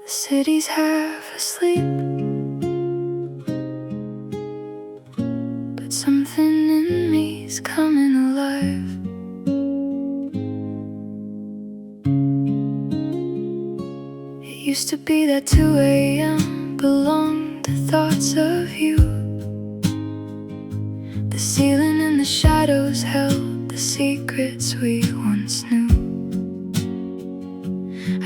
The city's half asleep, but something in me's coming alive. It used to be that 2 a.m. belonged to thoughts of you. The ceiling and the shadows held the secrets we once knew.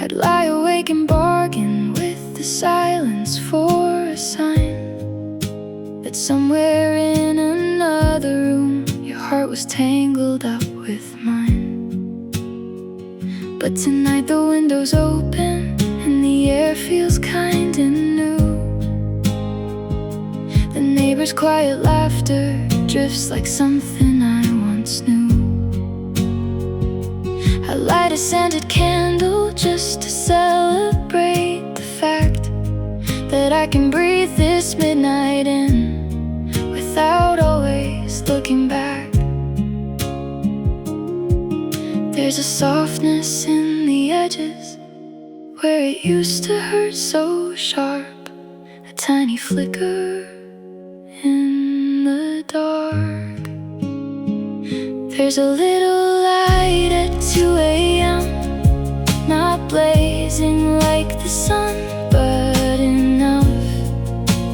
I'd lie awake and bargain with the silence for a sign that somewhere in another room your heart was tangled up with mine. But tonight the window's open and the air feels kind and new. The neighbors' quiet laughter drifts like something I once knew. I light a scented candle just to celebrate the fact that I can breathe this midnight in without always looking back. There's a softness in the edges where it used to hurt so sharp, a tiny flicker in the dark. There's a little light at 2 a.m., not blazing like the sun, but enough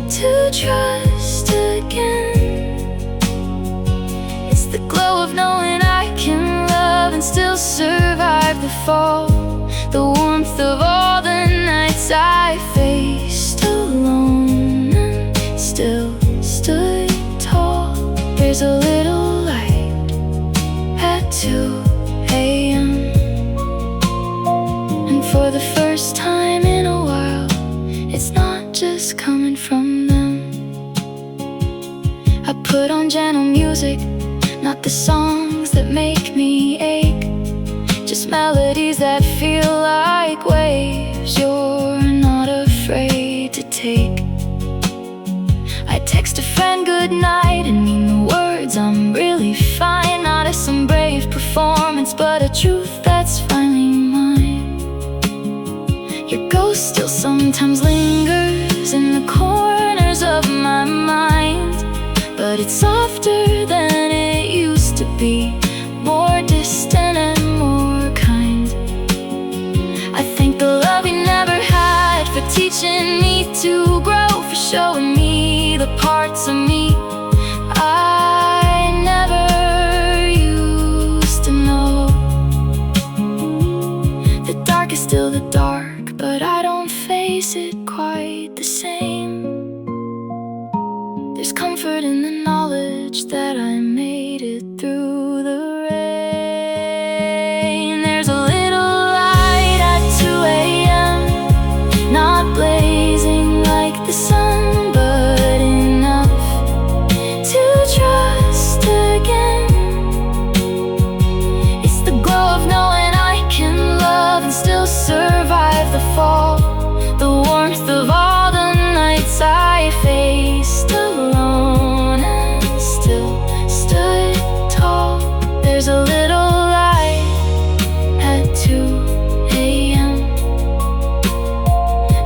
to trust again. It's the glow of knowing I can love and still survive the fall, the warmth of all the nights I faced alone and still stood tall. There's a little light at 2 a.m., and for the first time in a while, it's not just coming from them. I put on gentle music, not the songs that make me ache, just melodies that feel like waves you're not afraid to take. I text a friend good night and mean the words I'm really fine, not as some brave performance, but a truth that's finally mine. Your ghost still sometimes lingers in the corners of my mind, but it's softer than it used to be, more distant and more kind. I thank the love you never had for teaching me to grow, for showing me the parts of me I never used to know. The dark is still the dark, but I don't face it quite the same. There's comfort in the knowledge that I made it through the rain. There's a little light at 2 a.m., not blazing like the sun, but enough to trust again. It's the glow of knowing I can love and still survive the fall, the warmth of all the nights I faced alone and still stood tall. There's a little light at 2 a.m.,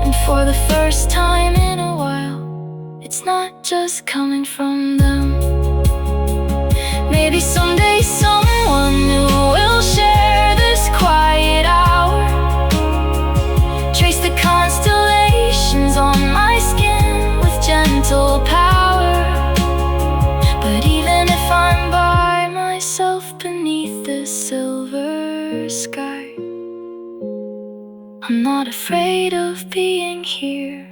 and for the first time in a while, it's not just coming from them. Maybe someday someone new will share this quiet hour, trace the constellations on my skin with gentle power. But even if I'm by myself beneath this silver sky, I'm not afraid of being here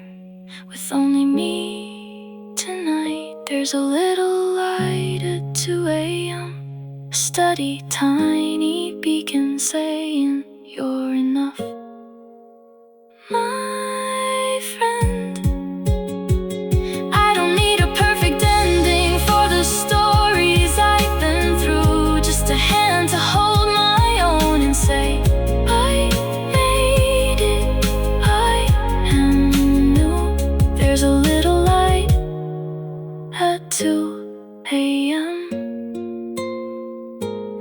with only me tonight. There's a little light at 2 a.m., a steady tiny beacon saying you're enough, my friend. I don't need a perfect ending for the stories I've been through, just a hand to hold my own and say I made it, I am new. There's a little light at 2 a.m.,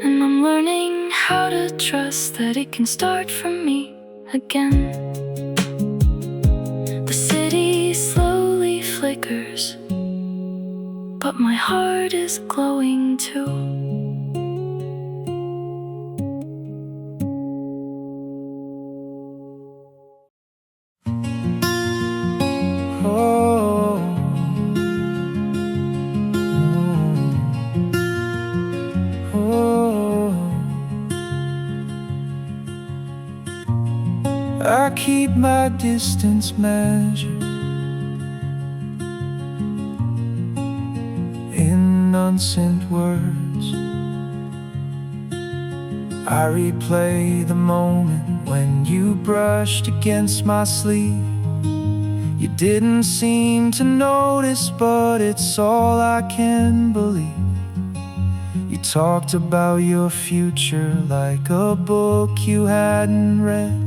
and I'm learning how to trust that it can start from me again. city slowly flickers, but my heart is glowing too. Oh, oh, oh. I keep my distance measured in unsent words. I replay the moment when you brushed against my sleeve. You didn't seem to notice, but it's all I can believe. You talked about your future like a book you hadn't read.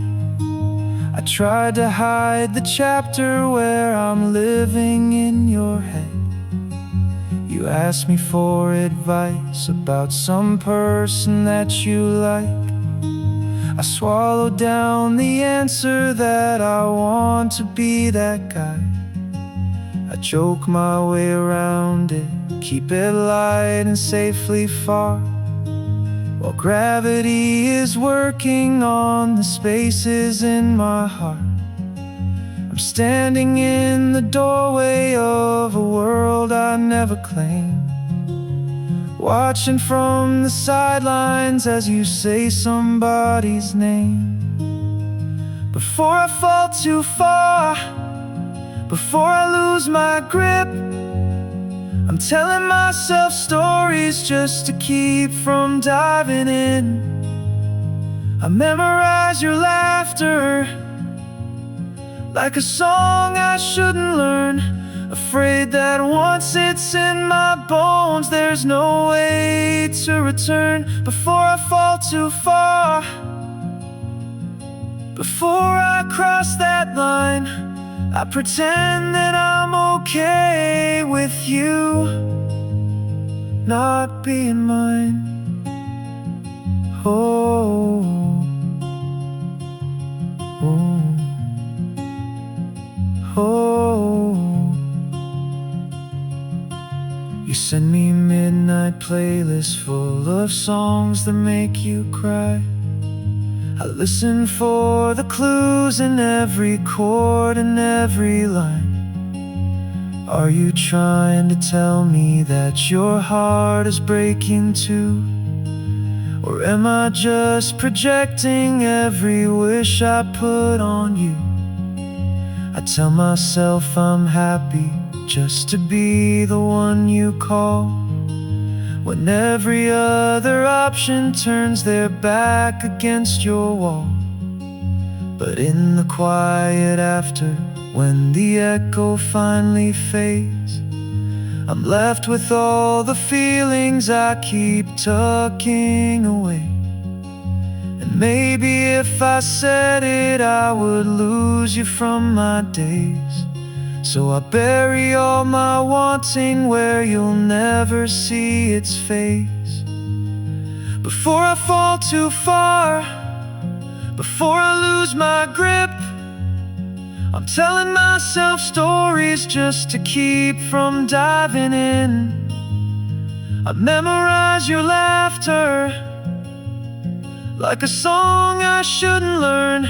I tried to hide the chapter where I'm living in your head. You asked me for advice about some person that you like. I swallowed down the answer that I want to be that guy. I joke my way around it, keep it light and safely far, while gravity is working on the spaces in my heart. I'm standing in the doorway of a world I never claimed, watching from the sidelines as you say somebody's name. Before I fall too far, before I lose my grip, I'm telling myself stories just to keep from diving in. I memorize your laughter like a song I shouldn't learn, afraid that once it's in my bones, there's no way to return. Before I fall too far, before I cross that line, I pretend that I'm okay with you not being mine. Oh, oh, oh. You send me midnight playlists full of songs that make you cry. I listen for the clues in every chord and every line. Are you trying to tell me that your heart is breaking too? Or am I just projecting every wish I put on you? I tell myself I'm happy just to be the one you call, when every other option turns their back against your wall. But in the quiet after, when the echo finally fades, I'm left with all the feelings I keep tucking away. And maybe if I said it, I would lose you from my days. So I bury all my wanting where you'll never see its face. Before I fall too far, before I lose my grip, I'm telling myself stories just to keep from diving in. I memorize your laughter like a song I shouldn't learn,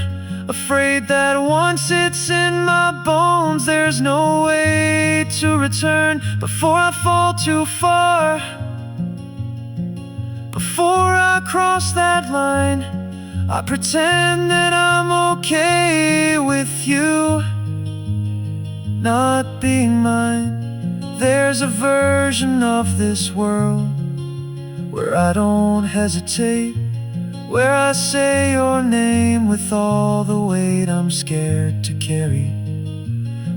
afraid that once it's in my bones, there's no way to return. Before I fall too far, before I cross that line, I pretend that I'm okay with you not being mine. There's a version of this world where I don't hesitate, where I say your name with all the weight I'm scared to carry.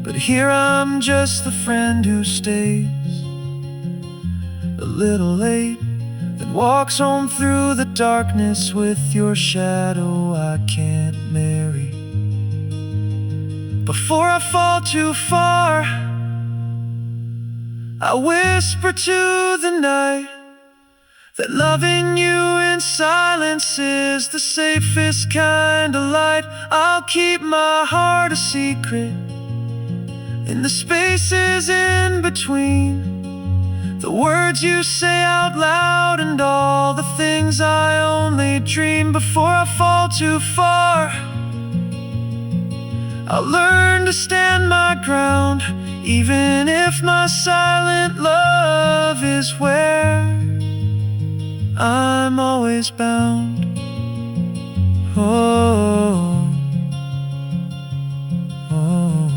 But here I'm just the friend who stays a little late, then walks home through the darkness with your shadow I can't marry. Before I fall too far, I whisper to the night that loving you in silence is the safest kind of light. I'll keep my heart a secret in the spaces in between, the words you say out loud, and all the things I only dream before I fall too far. I'll learn to stand my ground, even if my silent love is where I'm always bound. Oh, oh,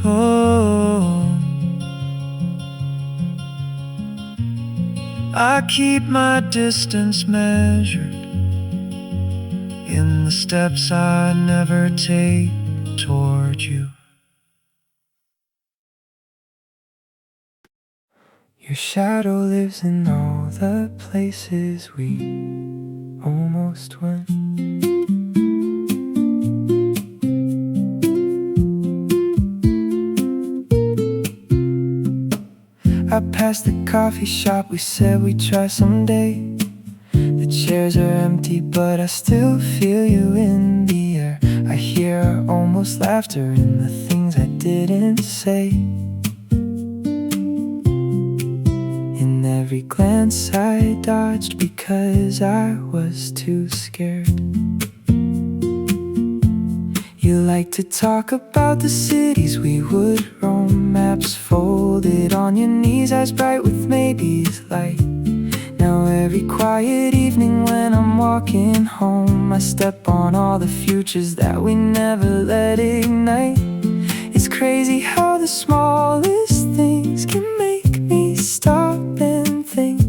oh. I keep my distance measured in the steps I never take toward you. Your shadow lives in all the places we almost went. I passed the coffee shop we said we'd try someday. The chairs are empty, but I still feel you in the air. I hear our almost laughter in the things I didn't say. In every glance I dodged because I was too scared. You like to talk about the cities we would roam, maps folded on your knees, eyes bright with maybe's light. Now every quiet evening when I'm walking home, I step on all the futures that we never let ignite. It's crazy how the smallest things can make me stop and think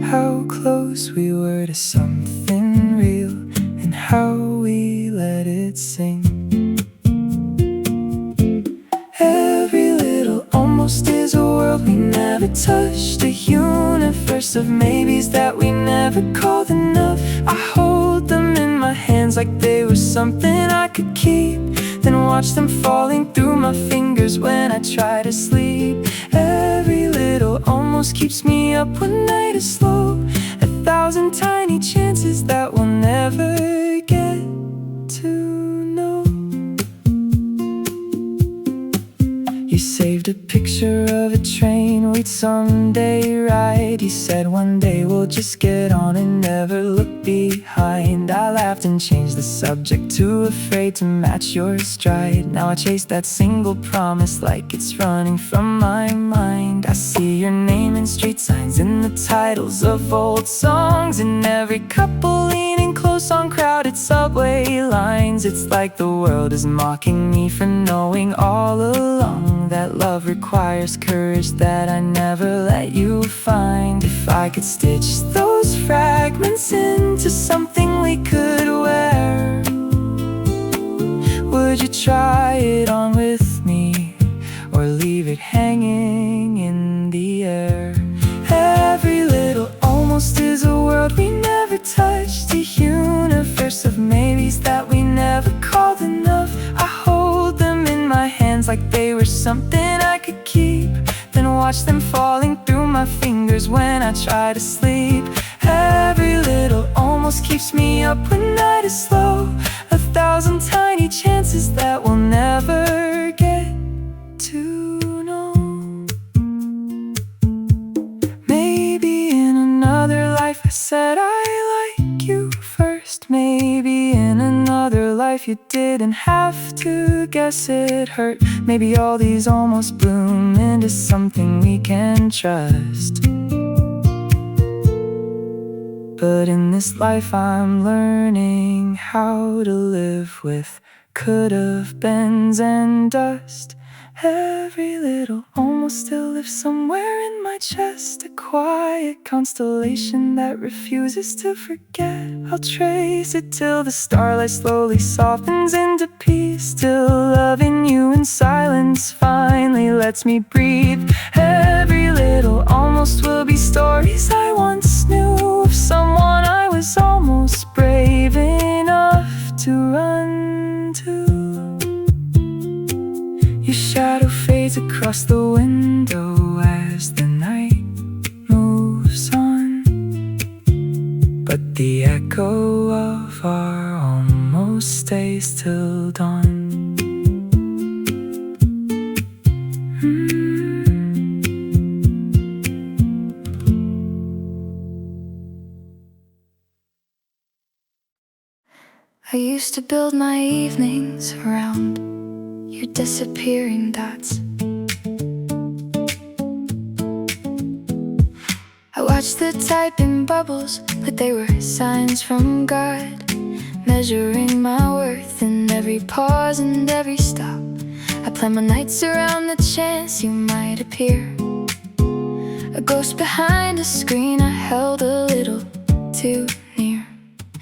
how close we were to something real, and how we let it sing. Every little almost is a world we never touched, a universe of maybes that we never called enough. I hold them in my hands like they were something I could keep, then watch them falling through my fingers when I try to sleep. Every little almost keeps me up when night is slow, 1,000 tiny chances that we'll never get to know. You saved a picture of a train we'd someday ride. You said one day we'll just get on and never look behind. I laughed and changed the subject, too afraid to match your stride. Now I chase that single promise like it's running from my mind. I see your name in street signs, in the titles of old songs, in every couple leaning close on crowded subway lines. It's like the world is mocking me for knowing all along that love requires courage that I never let you find. If I could stitch those fragments into something we could wear, would you try it on with me, or leave it hanging in the air? Every little almost is a world we never touched, a universe of maybes that we never called enough. I hold them in my hands like they were something I could keep, then watch them falling through my fingers when I try to sleep. Every little almost keeps me up when night is slow, 1,000 tiny chances that we'll never get to know. Maybe in another life I said I like you first. Maybe in another life you didn't have to guess it hurt. Maybe all these almost bloom into something we can trust. But in this life I'm learning how to live with could've beens and dust. Every little almost still lives somewhere in my chest, a quiet constellation that refuses to forget. I'll trace it till the starlight slowly softens into peace, till loving you in silence finally lets me breathe. Every little almost will be stories I once knew, of someone I was almost brave enough to run to. Your shadow fades across the window as the night moves on, but the echo of our almost stays till dawn. I used to build my evenings around your disappearing dots. I watched the typing bubbles like they were signs from God, measuring my worth in every pause and every stop. I planned my nights around the chance you might appear, a ghost behind a screen I held a little too near.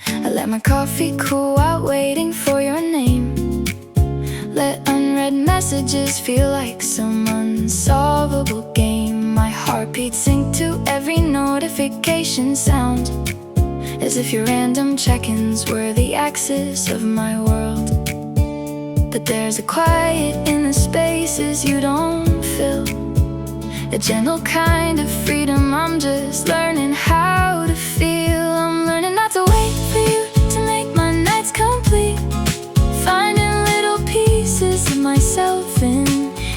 I let my coffee cool while waiting for your name, let unread messages feel like some unsolvable game. My heartbeat synced to every notification sound, as if your random check-ins were the axis of my world. But there's a quiet in the spaces you don't fill, a gentle kind of freedom I'm just learning how to feel. I'm learning not to wait for you to make my nights complete, finding little pieces of myself in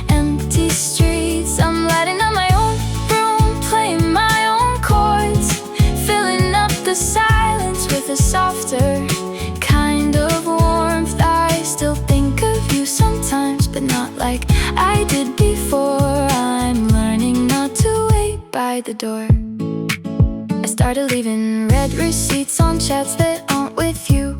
empty streets. I'm lighting up my own room, playing my own chords, filling up the silence with a softer kind of warmth. I still think of you sometimes, but not like I did before. I'm learning not to wait by the door. I started leaving red receipts on chats that aren't with you,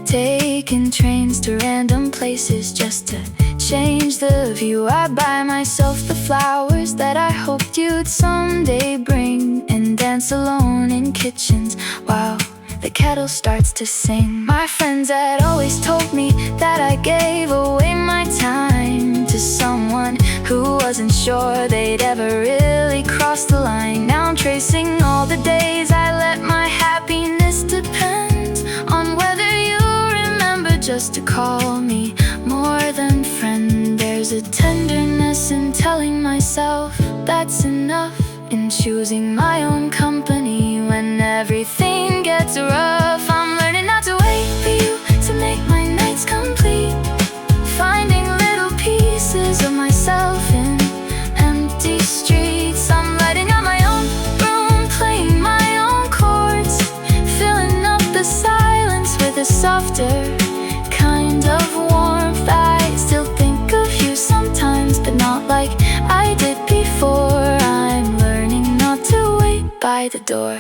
taking trains to random places just to change the view. I buy myself the flowers that I hoped you'd someday bring, and dance alone in kitchens while the kettle starts to sing. My friends had always told me that I gave away my time to someone who wasn't sure they'd ever really cross the line. Now I'm tracing all the days I let my happiness depend on whether you remember just to call me more than friend. There's a tenderness in telling myself that's enough, in choosing my own company when everything gets rough. I'm learning not to wait for you to make my nights complete, finding little pieces of myself in empty streets. I'm lighting up my own room, playing my own chords, filling up the silence with a softer kind of warmth. I still think of you sometimes, but not like I did before. I'm learning not to wait by the door.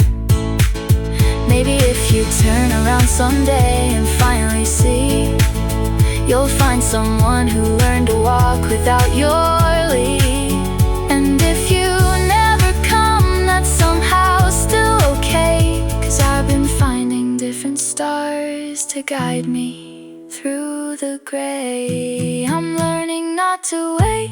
Maybe if you turn around someday and finally see, you'll find someone who learned to walk without your lead. And if you never come, that's somehow still okay, 'cause I've been finding different stars to guide me through the gray. I'm learning not to wait,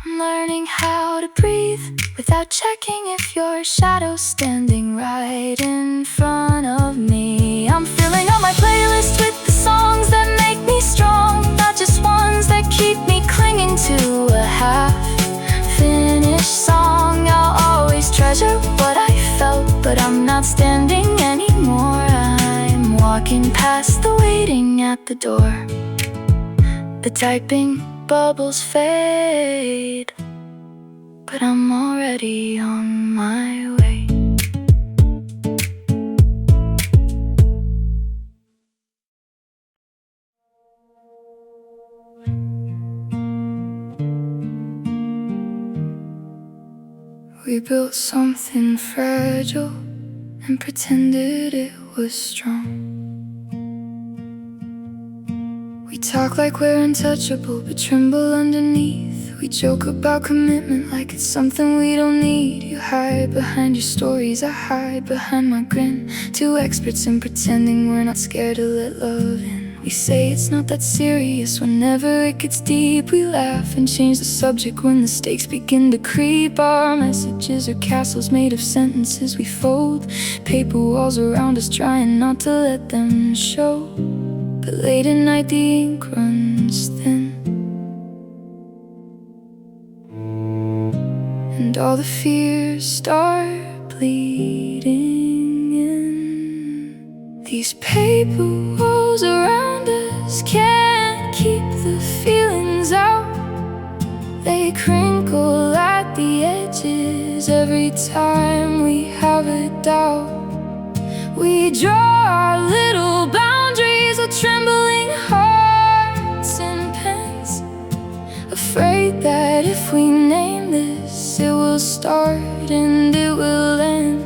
I'm learning how to breathe without checking if your shadow's standing right in front of me. I'm filling up my playlist with the songs that make me strong, not just ones that keep me clinging to a half-finished song. I'll always treasure what I felt, but I'm not standing anymore. I'm walking past the waiting at the door. The typing bubbles fade, but I'm already on my way. We built something fragile and pretended it was strong. We talk like we're untouchable, but tremble underneath. We joke about commitment like it's something we don't need. You hide behind your stories, I hide behind my grin. Two experts in pretending we're not scared to let love in. We say it's not that serious whenever it gets deep. We laugh and change the subject when the stakes begin to creep. Our messages are castles made of sentences we fold, paper walls around us trying not to let them show. But late at night the ink runs thin, and all the fears start bleeding in. These paper walls around us can't keep the feelings out. They crinkle at the edges every time we have a doubt. We draw our little boundaries with trembling hearts and pens, afraid that if we name this, it will start and it will end.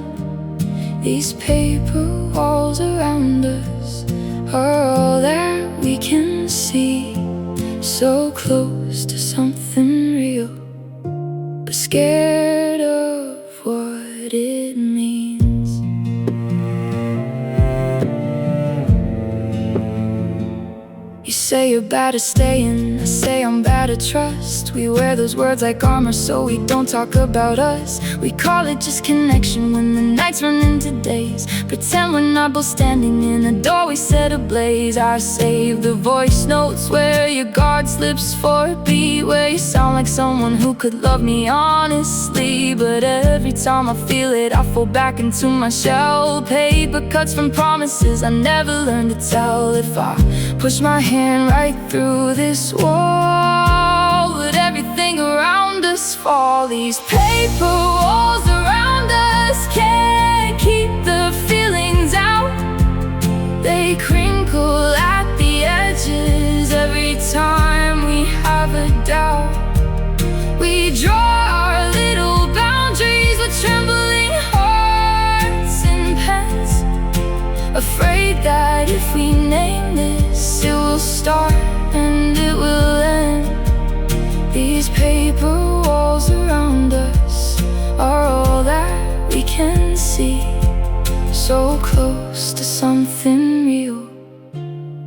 These paper walls around us are all that we can see, so close to something real, but scared of what it means. You say you're bad at staying, I say I'm bad at trust. We wear those words like armor so we don't talk about us. We call it just connection when the nights run into days. Pretend we're not both standing in a door we set ablaze. I save the voice notes where your guard slips for a beat, where you sound like someone who could love me honestly. But every time I feel it, I fall back into my shell. Paper cuts from promises I never learned to tell. If I push my hand right through this wall, would everything around us fall? These paper walls around us can't keep the feelings out. They crinkle at the edges every time we have a doubt. We draw our little boundaries with trembling hearts and pens, afraid that if we name this, it will start and it will end. These paper walls around us are all that we can see, so close to something real,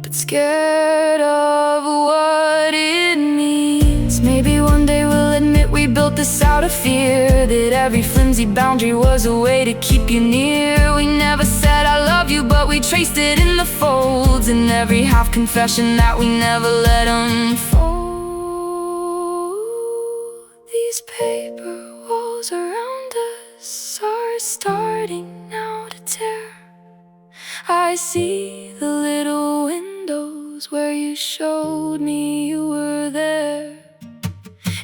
but scared of what it means. Maybe one day we'll admit we built this out of fear, that every flimsy boundary was a way to keep you near. We never said I love you, but we traced it in the folds, in every half confession that we never let unfold. These paper walls around us are starting now to tear. I see the little windows where you showed me you were there.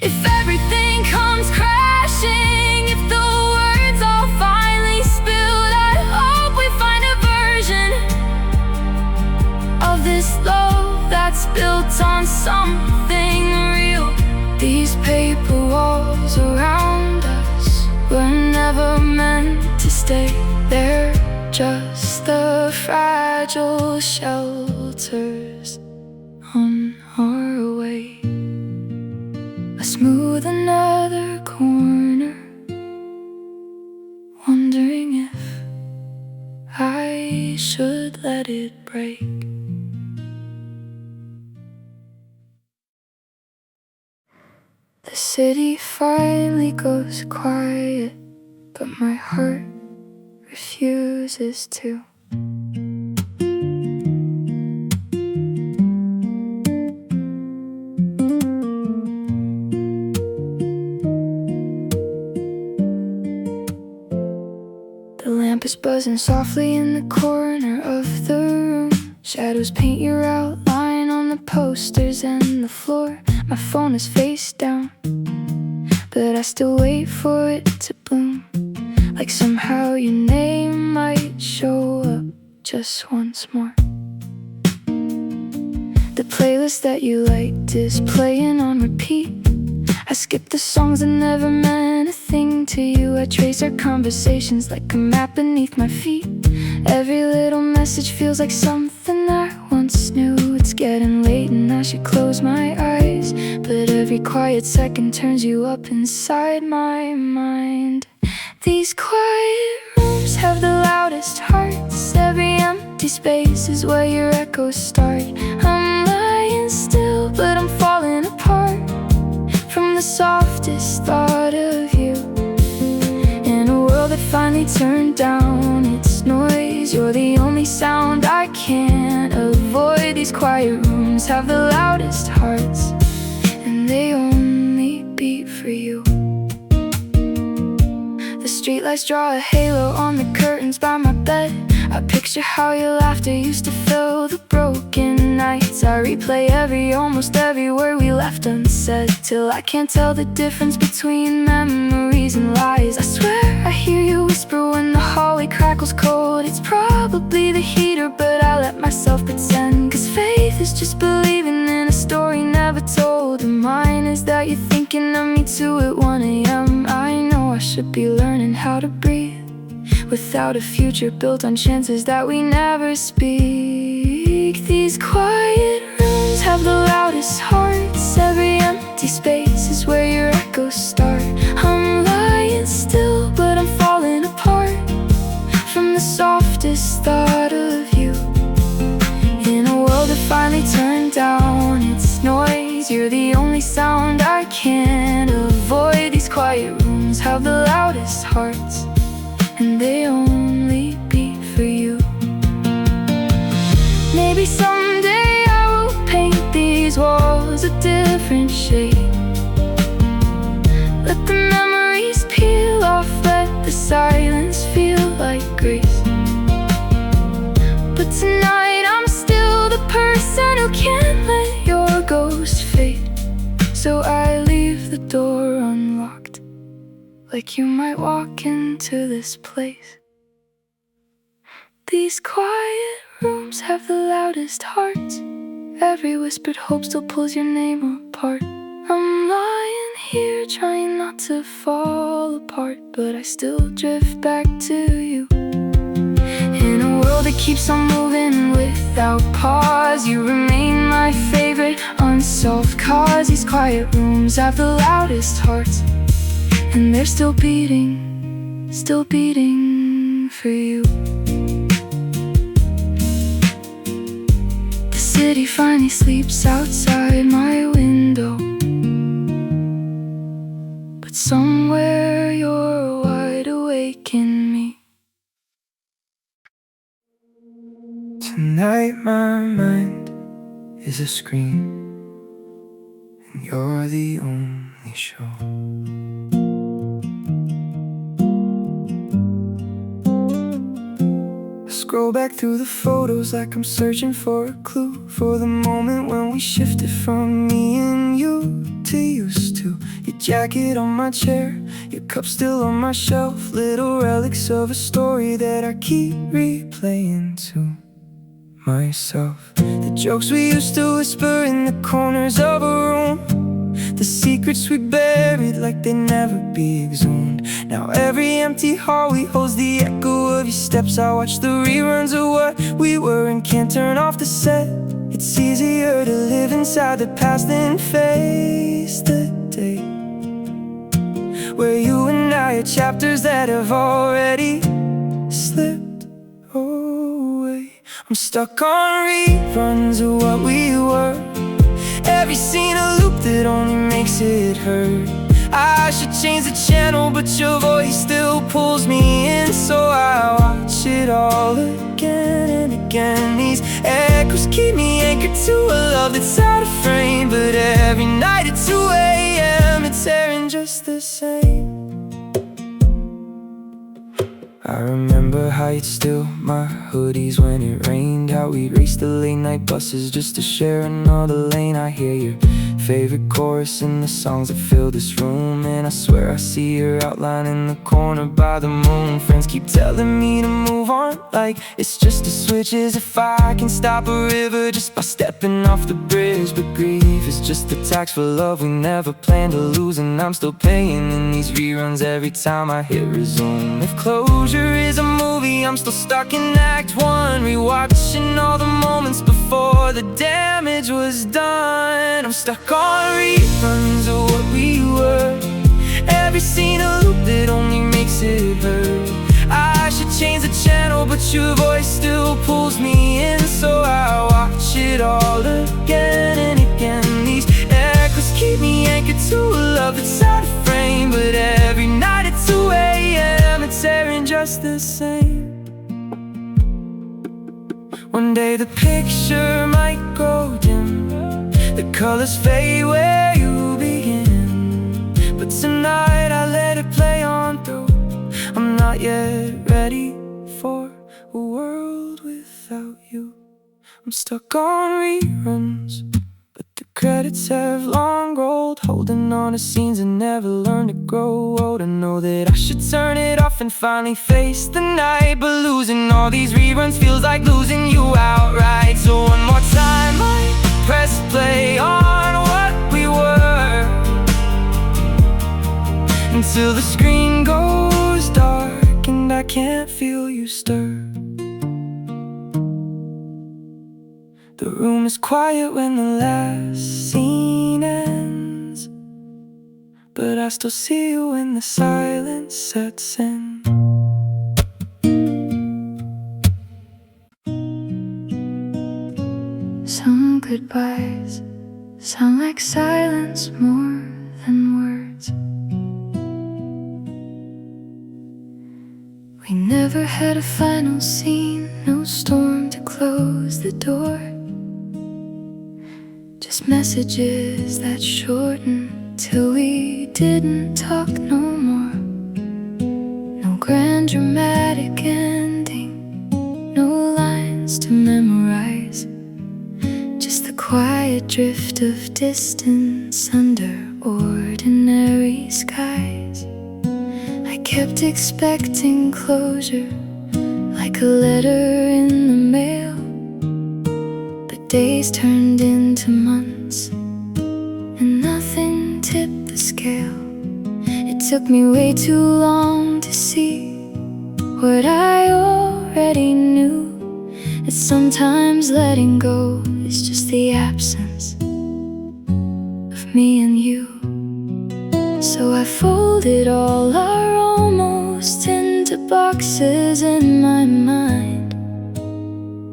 If everything comes crashing, if the words all finally spilled, I hope we find a version of this love that's built on something real. These paper walls around us were never meant to stay. They're just the fragile shelters on our way. I smooth another corner, wondering if I should let it break. The city finally goes quiet, but my heart refuses to. The lamp is buzzing softly in the corner of the room. Shadows paint your outline on the posters and the floor. My phone is face down, but I still wait for it to bloom. Like somehow your name might show up just once more. The playlist that you liked is playing on repeat. I skip the songs that never meant a thing to you. I trace our conversations like a map beneath my feet. Every little message feels like something I once knew. It's getting late and I should close my eyes, but every quiet second turns you up inside my mind. These quiet rooms have the loudest hearts. Every empty space is where your echoes start. I'm lying still, but I'm falling apart from the softest thought of you. In a world that finally turned down its noise, you're the only sound I can't avoid. These quiet rooms have the loudest hearts, and they only beat for you. The streetlights draw a halo on the curtains by my bed. I picture how your laughter used to fill the broken nights. I replay almost every word we left unsaid, till I can't tell the difference between memories and lies. I swear I hear you whisper when the hallway crackles cold. It's probably the heater, but I let myself pretend, 'cause should be learning how to breathe, without a future built on chances that we never speak. These quiet rooms have the loudest hearts. Every empty space is where your echoes start. I'm lying still, but I'm falling apart from the softest thought of you. In a world that finally turned down its noise, you're the only sound I can't avoid. These quiet rooms have the loudest hearts, and they only beat for you. Maybe someday I will paint these walls a different shade. Let the memories peel off, let the silence feel like grace. But tonight I'm still the person who can't let your ghost fade. So I leave the door unlocked, like you might walk into this place. These quiet rooms have the loudest hearts. Every whispered hope still pulls your name apart. I'm lying here trying not to fall apart, but I still drift back to you. In a world that keeps on moving without pause, you remain my favorite unsolved cause. These quiet rooms have the loudest hearts, and they're still beating for you. The city finally sleeps outside my window, but somewhere you're wide awake in me. Tonight my mind is a screen, and you're the only show. I scroll back through the photos like I'm searching for a clue, for the moment when we shifted from me and you to used to. Your jacket on my chair, your cup still on my shelf, little relics of a story that I keep replaying to myself. The jokes we used to whisper in the corners of a room, the secrets we buried like they'd never be exhumed. Now every empty hallway holds the echo of your steps. I watch the reruns of what we were and can't turn off the set. It's easier to live inside the past than face the day where you and I are chapters that have already slipped away. I'm stuck on reruns of what we were, every scene a loop that only makes it hurt. I should change the channel, but your voice still pulls me in, so I watch it all again and again. These echoes keep me anchored to a love that's out of frame, but every night at 2 a.m. it's airing just the same. I remember how you'd steal my hoodies when it rained, how we'd race the late night buses just to share another lane. I hear your favorite chorus in the songs that fill this room, and I swear I see your outline in the corner by the moon. Friends keep telling me to move on, like it's just a switch, as if I can stop a river just by stepping off the bridge. But grief is just the tax for love we never planned to lose, and I'm still paying in these reruns every time I hit resume. If closure is a movie, I'm still stuck in act 1, rewatching all the moments before the damage was done. I'm stuck on reruns of what we were, every scene a loop that only makes it hurt. I should change the channel, but your voice still pulls me in, so I watch it all again and again. These echoes keep me anchored to a love that's out of frame, but every night at 2 a.m. it's airing just the same. One day the picture might grow dim, the colors fade where you begin, but tonight I let it play on through. I'm not yet ready for a world without you. I'm stuck on reruns, but the credits have long rolled, holding on to scenes and never learned to grow old. I know that I should turn it off and finally face the night, but losing all these reruns feels like losing you outright. So one more time I press play on what we were, until the screen goes The room is quiet when the last scene ends, but I still see you when the silence sets in. Some goodbyes sound like silence more than words. We never had a final scene, no storm to close the door. Just messages that shorten till we didn't talk no more. No grand dramatic ending, no lines to memorize, just the quiet drift of distance under ordinary skies. I kept expecting closure, like a letter in the mail, but days turned into months, and nothing tipped the scale. It took me way too long to see what I already knew, that sometimes letting go is just the absence of me and you. So I folded all our almost into boxes in my mind,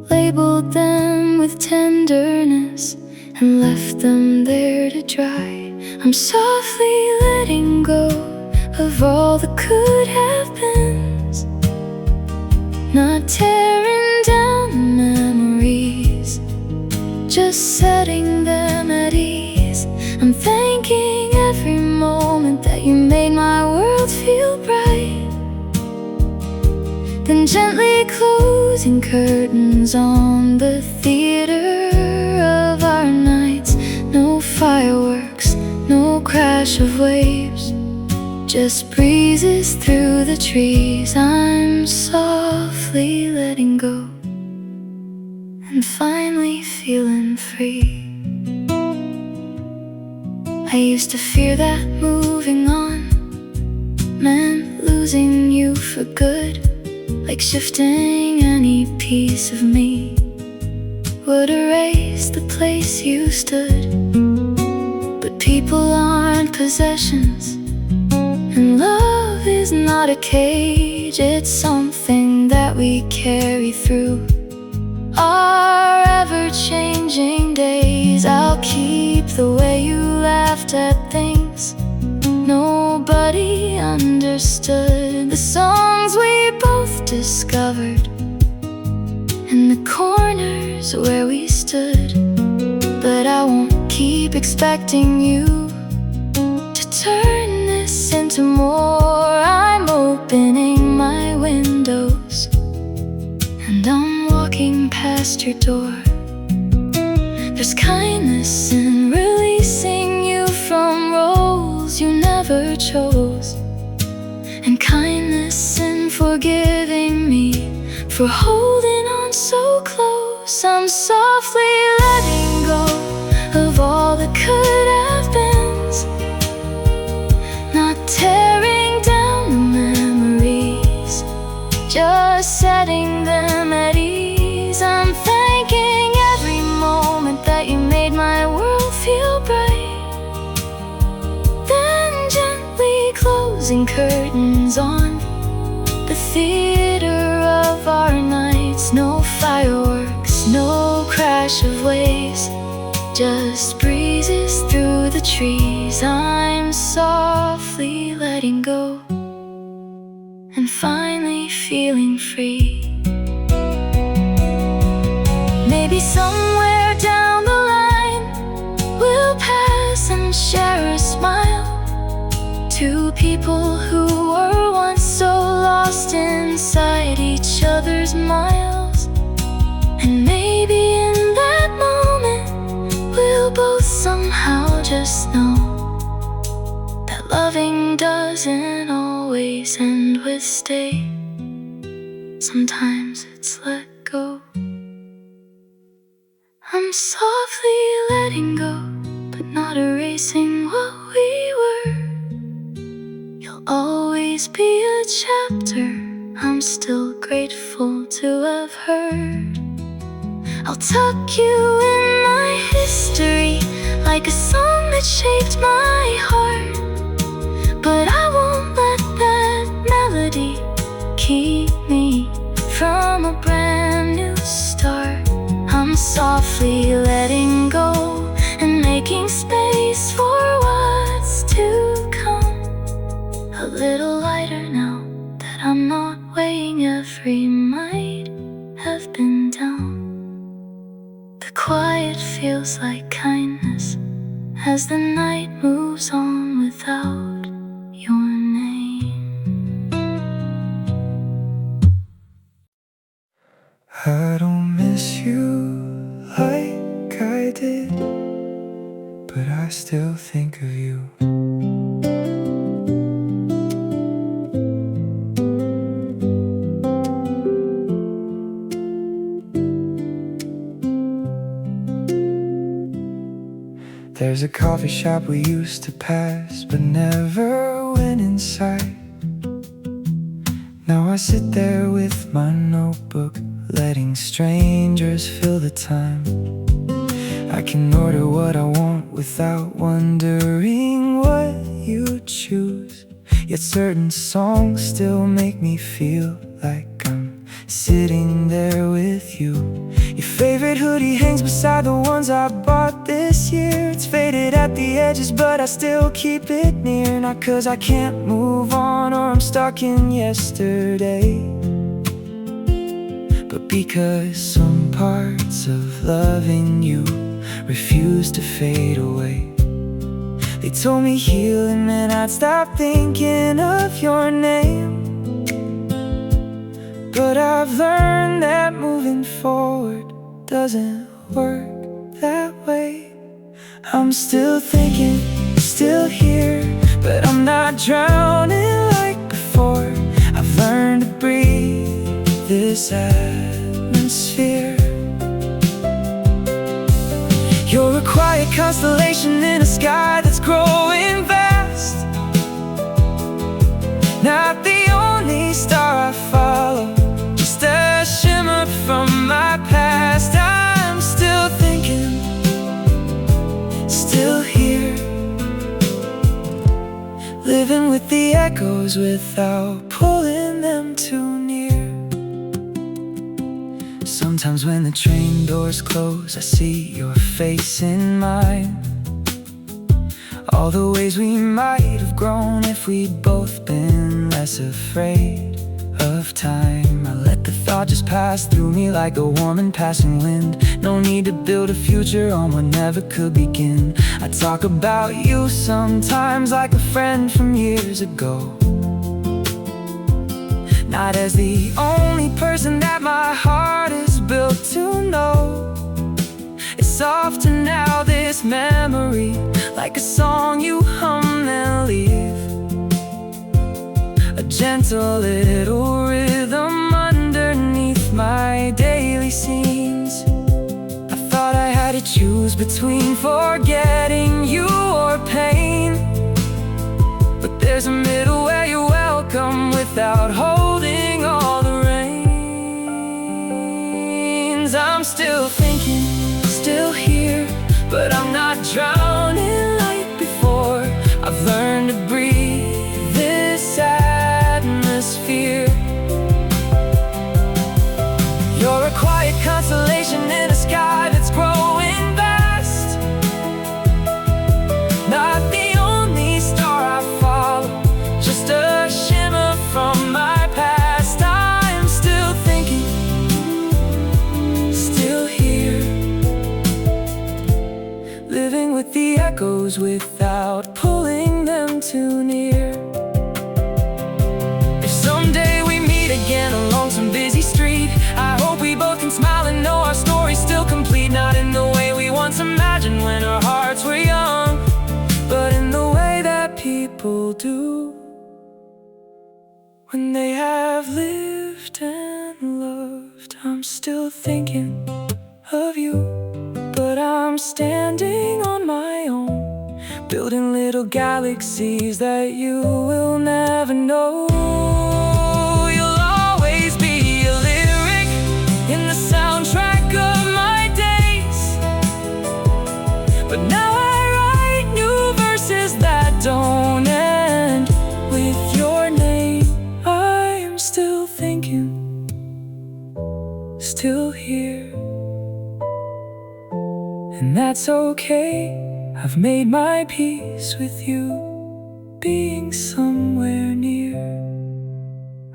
labeled them with tenderness, and left them there to dry. I'm softly letting go of all the could have beens, not tearing down the memories, just setting them at ease. I'm thanking every moment that you made my world feel bright, then gently closing curtains on the theater of our nights. No fireworks, no crash of waves, just breezes through the trees. I'm softly letting go and finally feeling free. I used to fear that moving on meant losing you for good, like shifting any piece of me would erase the place you stood. But people aren't possessions, and love is not a cage. It's something that we carry through our ever-changing days. I'll keep the way you laughed at things nobody understood, the songs we both discovered, and the corners where we stood. But I won't keep expecting you to turn this into more. I'm opening my windows and I'm walking past your door. There's kindness in releasing you from roles you never chose, and kindness in forgiving me for holding on so close. I'm softly letting go of all the could have beens, not tearing down the memories, just setting them at ease. I'm thanking every moment that you made my world feel bright, then gently closing curtains on the theater of our nights. No fireworks, no crash of waves, just breezes through the trees. I'm softly letting go and finally feeling free. Maybe somewhere down the line we'll pass and share a smile, two people who were once so lost inside each other's miles. And maybe in that moment we'll both somehow just know that loving doesn't always end with stay. Sometimes it's let go. I'm softly letting go, but not erasing what we were. You'll always be a chapter I'm still grateful to have heard. I'll tuck you in my history, like a song that shaped my heart. But I won't let that melody keep me from a brand new start. I'm softly letting go and making space for what's to come. A little lighter now that I'm not weighing every might have been down. The quiet feels like kindness as the night moves on without your name. I don't miss you like I did, but I still think of you. There's a coffee shop we used to pass but never went inside. Now I sit there with my notebook, letting strangers fill the time. I can order what I want without wondering what you choose. Yet certain songs still make me feel like I'm sitting there with you. Your favorite hoodie hangs beside the ones I bought this year. It's faded at the edges, but I still keep it near. Not 'cause I can't move on or I'm stuck in yesterday, but because some parts of loving you refuse to fade away. They told me healing meant I'd stop thinking of your name, but I've learned that moving forward doesn't work that way. I'm still thinking, still here, but I'm not drowning like before. I've learned to breathe this atmosphere. You're a quiet constellation in a sky that's growing vast. Not the only star I follow, just a shimmer from my past. I'm still thinking, still here, living with the echoes without pulling them too near. Sometimes when the train doors close, I see your face in mine. All the ways we might have grown if we'd both been less afraid of time. I let the thought just pass through me like a warm and passing wind. No need to build a future on what never could begin. I talk about you sometimes like a friend from years ago, not as the only person that my heart is built to know. It's often now this memory, like a song you hum then leave, a gentle little rhythm underneath my daily scenes. I thought I had to choose between forgetting you or pain, but there's a middle where you're welcome without holding all the reins. I'm still thinking, still here, but I'm not drowning like before. I've learned to breathe this atmosphere. You're a quiet constellation in a sky that's growing vast. Not the only star I follow, just a shimmer from my past. I'm still thinking, still here, living with the echoes without pulling them too near. If someday we meet again along some busy street, I hope we both can smile and know our story's still complete. Not in the way we once imagined when our hearts were young, but in the way that people do when they have lived and loved. I'm still thinking of you, but I'm standing on my own, building little galaxies that you will never know. You'll always be a lyric in the soundtrack of my and that's okay. I've made my peace with you being somewhere near.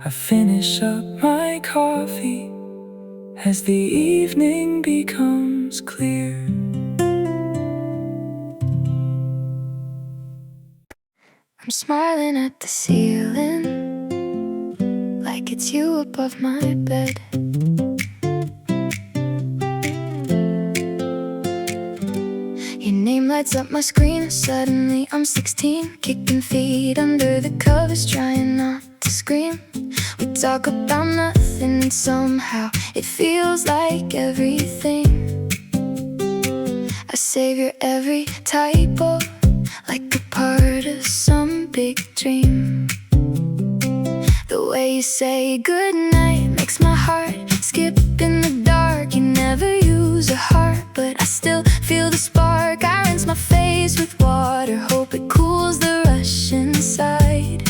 I finish up my coffee as the evening becomes clear. I'm smiling at the ceiling, like it's you above my bed. Your name lights up my screen. Suddenly I'm 16, kicking feet under the covers, trying not to scream. We talk about nothing and somehow it feels like everything. I save your every typo, like a part of some big dream. The way you say goodnight makes my heart skip in the dark. You never use a heart, but I still feel the spark. I rinse my face with water, hope it cools the rush inside.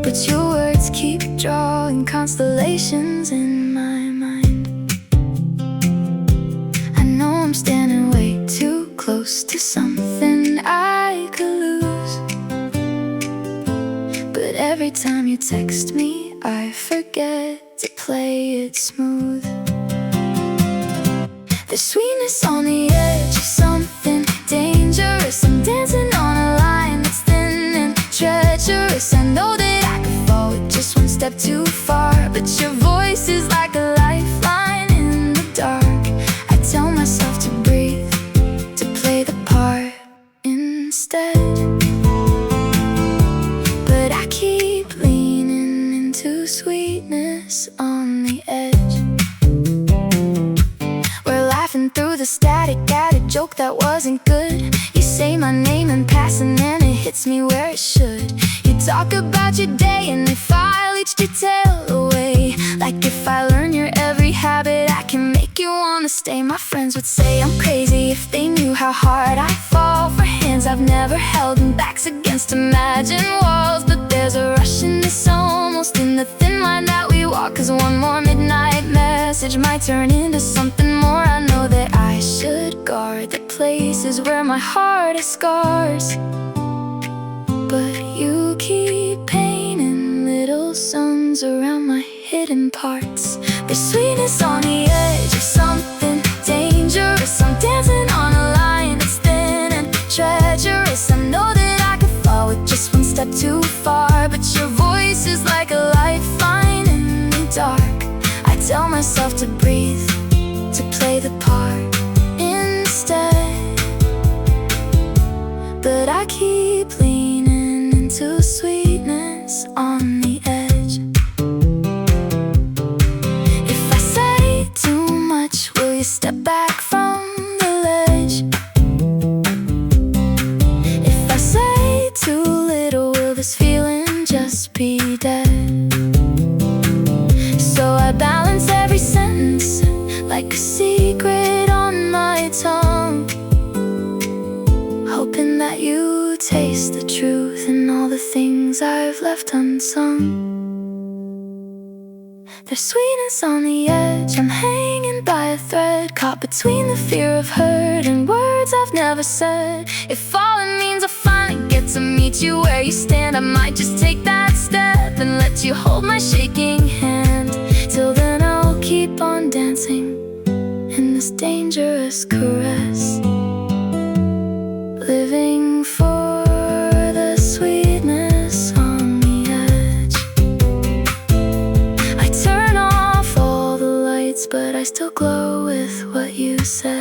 But your words keep drawing constellations in my mind. I know I'm standing way too close to something I could lose, but every time you text me, I forget to play it smooth. There's sweetness on the edge of something dangerous. I'm dancing on a line that's thin and treacherous. I know that I could fall with just one step too far, but your voice is like a lifeline in the dark. I tell myself to breathe, to play the part instead, but I keep leaning into sweetness on the edge. We're laughing through the static at a joke that wasn't good. You say my name in passing and it hits me where it should. You talk about your day and if I each detail away, like if I learn your every habit, I can make you wanna stay. My friends would say I'm crazy if they knew how hard I fall for hands I've never held and backs against imagined walls. But there's a rush in this, almost in the thin line that we walk, 'cause one more midnight message might turn into something more. I know that I should guard the places where my heart has scars, but you keep painting little suns around my hidden parts. There's sweetness on the edge of something dangerous. I'm dancing on a line that's thin and treacherous. I know that I could fall with just one step too far, but your voice is like a lifeline in the dark. I tell myself to breathe, to play the part instead, but I keep leaning into sweetness on the edge. If I say too much, will you step back from the ledge? If I say too little, will this feeling just be dead? So I balance every sentence like a secret on my tongue, hoping that you taste the truth in all the things I've left unsung. There's sweetness on the edge. I'm hanging by a thread, caught between the fear of hurt and words I've never said. If falling means I finally get to meet you where you stand, I might just take that step and let you hold my shaking hand. Till then I'll keep on dancing in this dangerous caress, living for the sweetness on the edge. I turn off all the lights, but I still glow with what you said.